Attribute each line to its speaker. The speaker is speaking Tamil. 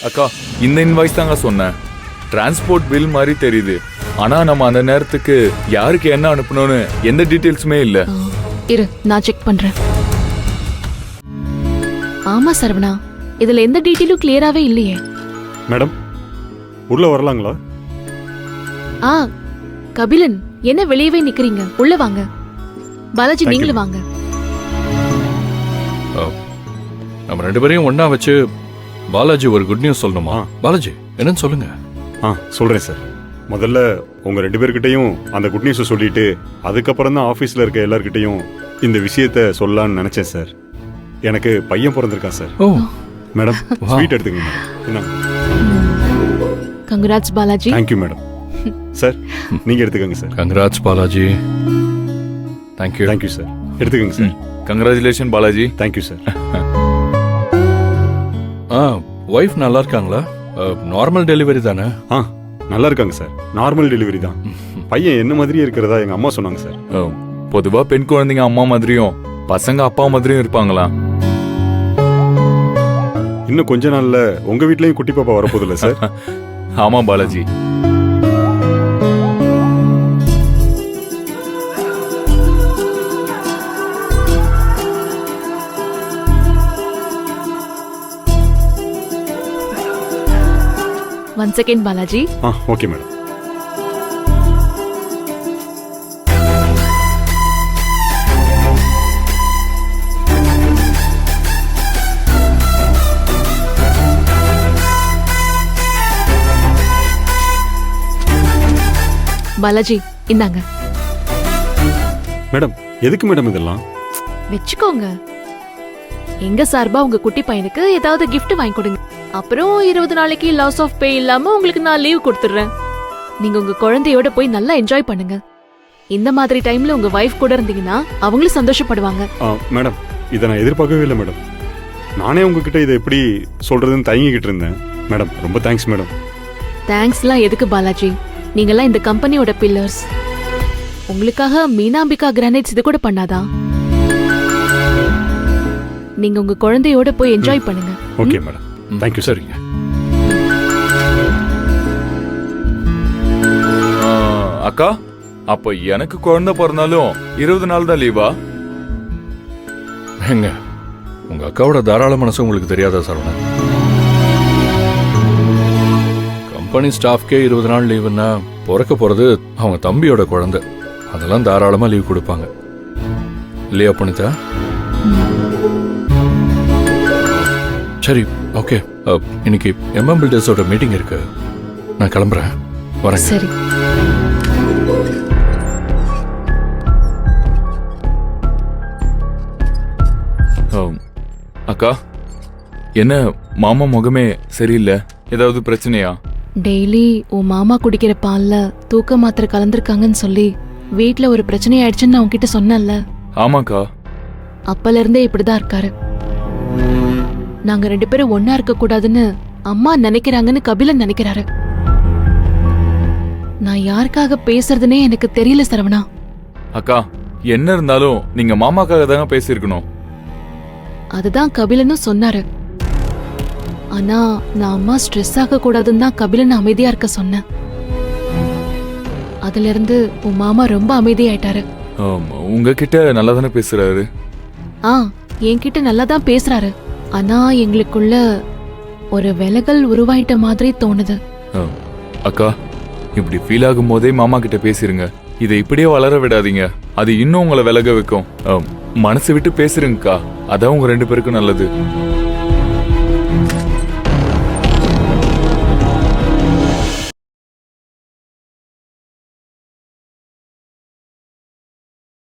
Speaker 1: அக்கா, இந்த இன்வாய்ஸ் தாங்க சொன்னேன். டிரான்ஸ்போர்ட் பில் மாதிரி தெரியுது. ஆனா நம்ம அந்த நேரத்துக்கு யாருக்கு என்ன அனுப்பணும்னு எந்த டீடைல்ஸுமே இல்ல.
Speaker 2: இரு, நான் செக் பண்றேன். ஆமா சரவணா, இதுல எந்த டீடைலும் கிளியராவே இல்லையே.
Speaker 3: மேடம், உள்ள வரலாங்களா?
Speaker 2: ஆ, கபிலன், என்ன வெளியவே நிக்கிறீங்க? உள்ள வாங்க. பாலாஜி, நீங்களும் வாங்க.
Speaker 4: நம்ம ரெண்டு பேரையும் ஒண்ணா வச்சு பாலாஜி ஒரு குட் நியூஸ் சொல்லணுமா? பாலாஜி, என்னன்னு சொல்லுங்க.
Speaker 3: சொல்றேன் சார். முதல்ல உங்க ரெண்டு பேர்கிட்டையும் அந்த குட் நியூஸை சொல்லிட்டு அதுக்கப்புறம் தான் ஆஃபீஸில் இருக்க எல்லார்கிட்டையும் இந்த விஷயத்த சொல்லலான்னு நினைச்சேன் சார். எனக்கு பையன் பிறந்திருக்கான் சார்.
Speaker 4: ஓ
Speaker 3: மேடம், ஸ்வீட் எடுத்துக்கங்க madam.
Speaker 2: Congrats Balaji.
Speaker 3: Thank you madam. Sir, நீங்க எடுத்துக்கங்க sir.
Speaker 4: Congrats Balaji. Thank you.
Speaker 3: Thank you sir. எடுத்துக்கங்க sir.
Speaker 1: Congratulation Balaji.
Speaker 3: Thank you sir.
Speaker 4: Wife நல்லா இருக்காங்களா? நார்மல் டெலிவரி தானே?
Speaker 3: நல்லா இருக்காங்க சார். நார்மல் டெலிவரி தான். பையன் என்ன மாதிரியே இருக்கிறதா எங்க அம்மா சொன்னாங்க சார்.
Speaker 1: பொதுவா பெண் குழந்தைங்க அம்மா மாதிரியும் பசங்க அப்பா மாதிரியும் இருப்பாங்களா?
Speaker 3: இன்னும் கொஞ்ச நாள்ல உங்க வீட்லயும் குட்டி பாப்பா வரப்போதில்ல சார்?
Speaker 1: ஆமா Balaji.
Speaker 2: One second Balaji.
Speaker 3: Okay madam.
Speaker 2: Balaji, இந்தாங்க.
Speaker 3: மேடம், எதுக்கு மேடம் இதெல்லாம்?
Speaker 2: வெச்சுக்கோங்க. எங்க சார்பா உங்க குட்டி பையனுக்கு ஏதாவது gift வாங்கி கொடுங்க. அப்புறம் 20 நாளைக்கு லாஸ் ஆஃப் பே இல்லாம உங்களுக்கு நான் லீவ் கொடுத்துறேன். நீங்க உங்க குழந்தையோட போய் நல்லா என்ஜாய் பண்ணுங்க. இந்த மாதிரி டைம்ல உங்க வைஃப் கூட இருந்தீங்கன்னா அவங்களும் சந்தோஷப்படுவாங்க.
Speaker 3: மேடம், இதை நான் எதிர்பார்க்கவே இல்லை மேடம். நானே உங்ககிட்ட இதை எப்படி சொல்றதுன்னு தயங்கிக்கிட்டு இருந்தேன். மேடம், ரொம்ப தேங்க்ஸ் மேடம்.
Speaker 2: தேங்க்ஸ்லாம் எதுக்கு பாலாஜி? நீங்கெல்லாம் இந்த கம்பெனியோட பில்லர்ஸ். உங்களுக்காக மீனாம்பிகா கிரானைட்ஸ் இது கூட பண்ணாதா? நீங்க உங்க குழந்தையோட போய் என்ஜாய் பண்ணுங்க.
Speaker 3: Okay madam. தேங்க்யூ.
Speaker 4: சரிங்க.
Speaker 1: அக்கா, அப்ப எனக்கு குழந்தை பிறந்தாலும் 20 நாள் தான் லீவா?
Speaker 4: எங்க உங்க அக்காவோட தாராள மனசு உங்களுக்கு தெரியாதா சரவணன்? கம்பெனி ஸ்டாஃப்கே 20 நாள் லீவுன்னா பிறக்க போறது அவங்க தம்பியோட குழந்தை. அதெல்லாம் தாராளமா லீவ் கொடுப்பாங்க இல்லையா புனிதா? சரி, ஓகே. இன்னைக்கு எம்எம் பில்டர்ஸோட மீட்டிங் இருக்கு. நான் கிளம்புறேன். வரேன்.
Speaker 2: சரி.
Speaker 1: அக்கா, என்ன மாமா முகமே சரியில்லை? ஏதாவது பிரச்சனையா?
Speaker 2: டெய்லி உன் மாமா குடிக்கிற பால்ல தூக்க மாத்திரை கலந்துருக்காங்கன்னு சொல்லி வீட்ல ஒரு பிரச்சனை ஆயிடுச்சுன்னு நான் உன்கிட்ட சொன்னேன்ல.
Speaker 1: ஆமாக்கா.
Speaker 2: அப்பல இருந்தே இப்படிதான் இருக்காரு. நாங்க 2 பேரும் ஒன்னா இருக்க கூடாதுன்னு அம்மா நினைக்கிறாங்கன்னு கபிலன் நினைக்கிறாரு. நான் யாருக்காக பேசுறதுனே எனக்கு தெரியல சரவணா.
Speaker 1: அக்கா, என்ன இருந்தாலும் நீங்க மாமாக்காக தாங்க பேசியிருக்கணும்.
Speaker 2: அதுதான் கபிலனும் சொன்னாரு. ஆனா நான் அம்மா ஸ்ட்ரெஸ் ஆக கூடாதுன்னு தான் கபிலன் அமைதியா இருக்க சொன்னேன். அதுல இருந்து உன் மாமா ரொம்ப அமைதியாயிட்டாரு.
Speaker 1: உங்ககிட்ட நல்லா தானே பேசுறாரு?
Speaker 2: என்கிட்ட நல்லா தான் பேசுறாரு. ஆனா எங்களுக்குள்ள ஒரு விலகல் உருவாயிட்ட மாதிரி தோணுது.
Speaker 1: அக்கா, இப்படி ஃபீல் ஆகும் போதே மாமா கிட்ட பேசிருங்க. இதை இப்படியே வளர விடாதீங்க. அது இன்னும் உங்களை விலக வைக்கும். மனசு விட்டு பேசுறீங்கக்கா. அதான் உங்க 2 பேருக்கும் நல்லது.